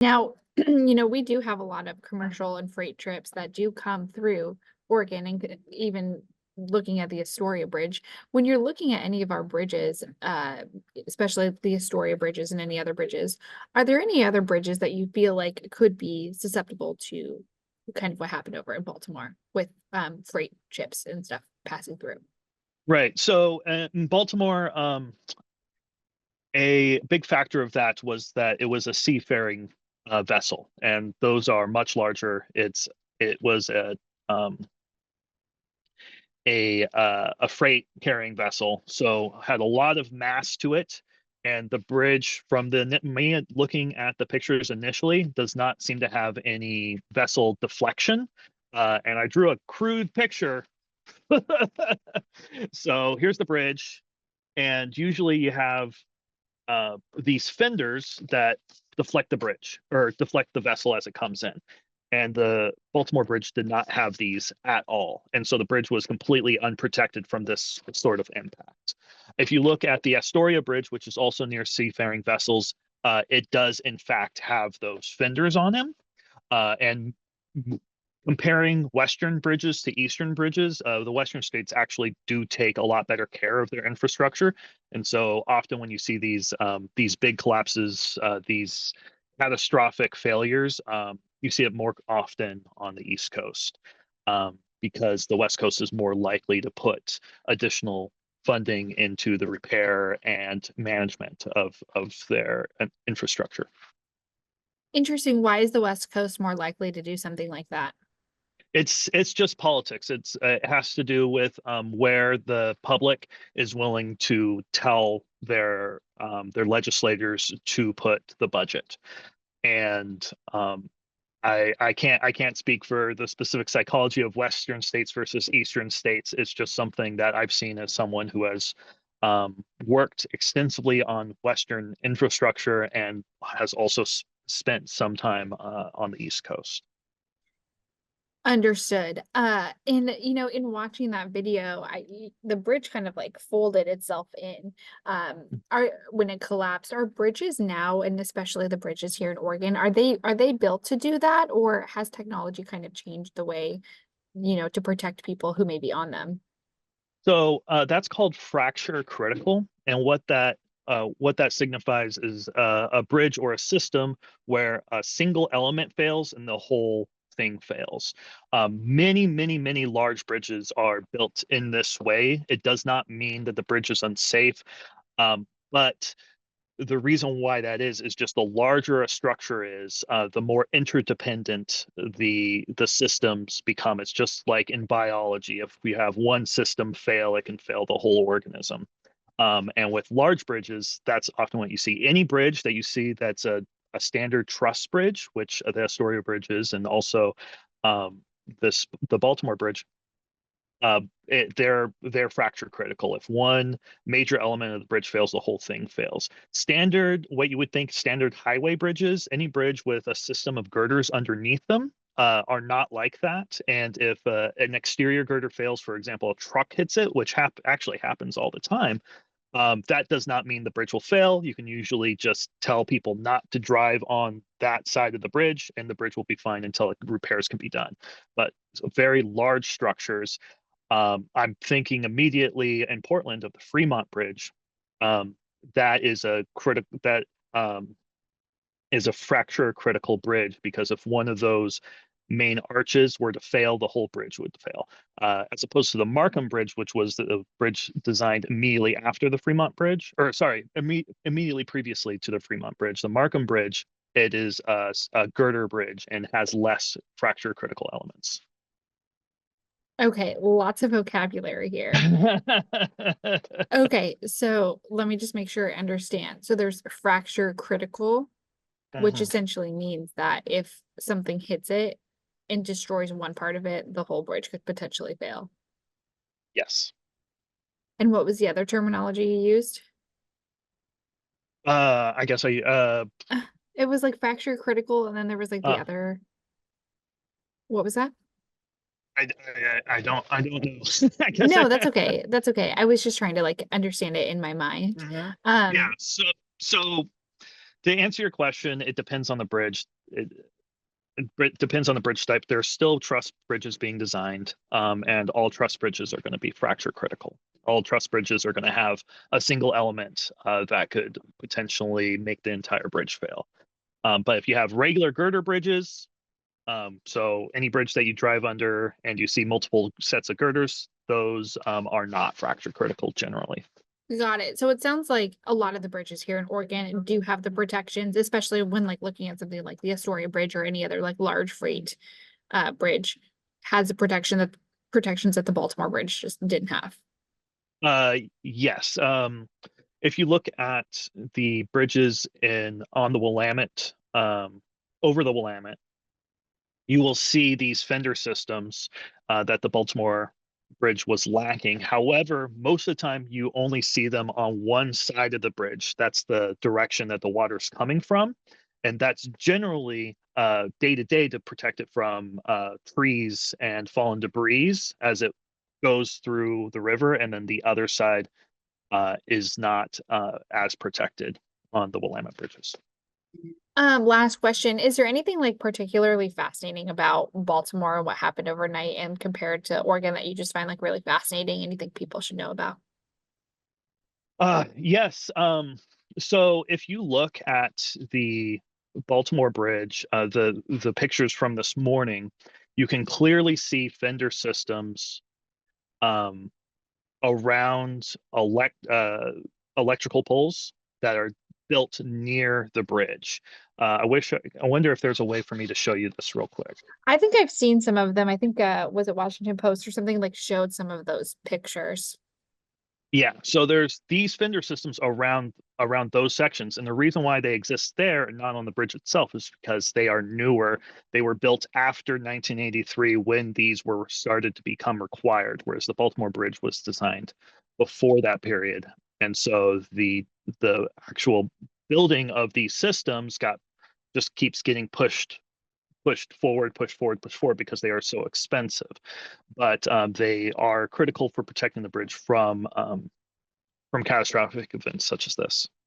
Now, we do have a lot of commercial and freight trips that do come through Oregon, and even looking at the Astoria Bridge. When you're looking at any of our bridges, especially the Astoria bridges and any other bridges, are there any other bridges that you feel like could be susceptible to kind of what happened over in Baltimore with freight ships and stuff passing through? Right. So in Baltimore, a big factor of that was that it was a seafaring vessel, and those are much larger. It was a freight carrying vessel, so had a lot of mass to it. And the bridge, from me looking at the pictures initially, does not seem to have any vessel deflection. And I drew a crude picture. So here's the bridge, and usually you have these fenders that deflect the bridge or deflect the vessel as it comes in. And the Baltimore Bridge did not have these at all. And so the bridge was completely unprotected from this sort of impact. If you look at the Astoria Bridge, which is also near seafaring vessels, it does in fact have those fenders on them. And comparing Western bridges to Eastern bridges, the Western states actually do take a lot better care of their infrastructure. And so often when you see these big collapses, these catastrophic failures, you see it more often on the East Coast, because the West Coast is more likely to put additional funding into the repair and management of their infrastructure. Interesting. Why is the West Coast more likely to do something like that? It's just politics. It has to do with where the public is willing to tell their legislators to put the budget. And I can't speak for the specific psychology of Western states versus Eastern states. It's just something that I've seen as someone who has worked extensively on Western infrastructure and has also spent some time on the East Coast. Understood. And in watching that video, the bridge kind of like folded itself in. Are when it collapsed, are bridges now, and especially the bridges here in Oregon, are they built to do that, or has technology kind of changed the way, to protect people who may be on them? So that's called fracture critical, and what that signifies is a bridge or a system where a single element fails and the whole thing fails. Many large bridges are built in this way. It does not mean that the bridge is unsafe, but the reason why that is just the larger a structure is, the more interdependent the systems become. It's just like in biology. If we have one system fail, it can fail the whole organism. And with large bridges, that's often what you see. Any bridge that you see that's a standard truss bridge, which the Astoria Bridge is, and also the Baltimore Bridge, they're fracture critical. If one major element of the bridge fails, the whole thing fails. Standard, what you would think standard highway bridges, any bridge with a system of girders underneath them, are not like that. And if an exterior girder fails, for example, a truck hits it, which actually happens all the time, that does not mean the bridge will fail. You can usually just tell people not to drive on that side of the bridge, and the bridge will be fine until repairs can be done. But very large structures, I'm thinking immediately in Portland of the Fremont Bridge. That is a fracture critical bridge, because if one of those main arches were to fail, the whole bridge would fail. As opposed to the Markham Bridge, which was the bridge designed immediately after the Fremont Bridge, or sorry, immediately previously to the Fremont Bridge. The Markham Bridge, it is a girder bridge and has less fracture critical elements. Okay, lots of vocabulary here. Okay, so let me just make sure I understand. So there's fracture critical, which Mhm. essentially means that if something hits it and destroys one part of it, the whole bridge could potentially fail. Yes. And what was the other terminology you used? I guess It was like fracture critical, and then there was like the uh, other. What was that? I don't know. I guess No, that's okay. That's okay. I was just trying to like understand it in my mind. Mhm. Yeah. Um, So To answer your question, it depends on the bridge. It depends on the bridge type. There's still truss bridges being designed, and all truss bridges are going to be fracture critical. All truss bridges are going to have a single element that could potentially make the entire bridge fail. But if you have regular girder bridges, so any bridge that you drive under and you see multiple sets of girders, those are not fracture critical generally. Got it. So it sounds like a lot of the bridges here in Oregon do have the protections, especially when like looking at something like the Astoria Bridge or any other like large freight bridge has the protections that the Baltimore Bridge just didn't have. Yes. If you look at the bridges in on the Willamette, over the Willamette, you will see these fender systems that the Baltimore Bridge was lacking. However, most of the time you only see them on one side of the bridge. That's the direction that the water's coming from. And that's generally day to day to protect it from trees and fallen debris as it goes through the river. And then the other side is not as protected on the Willamette bridges. Last question. Is there anything like particularly fascinating about Baltimore and what happened overnight and compared to Oregon that you just find like really fascinating? Anything people should know about? Yes. So if you look at the Baltimore Bridge, the pictures from this morning, you can clearly see fender systems um, around electrical poles that are built near the bridge. I wonder if there's a way for me to show you this real quick. I think I've seen some of them. I think was it Washington Post or something like showed some of those pictures. Yeah, so there's these fender systems around those sections, and the reason why they exist there and not on the bridge itself is because they are newer. They were built after 1983 when these were started to become required, whereas the Baltimore Bridge was designed before that period. And so the actual building of these systems got just keeps getting pushed forward, pushed forward, pushed forward because they are so expensive. But they are critical for protecting the bridge from catastrophic events such as this.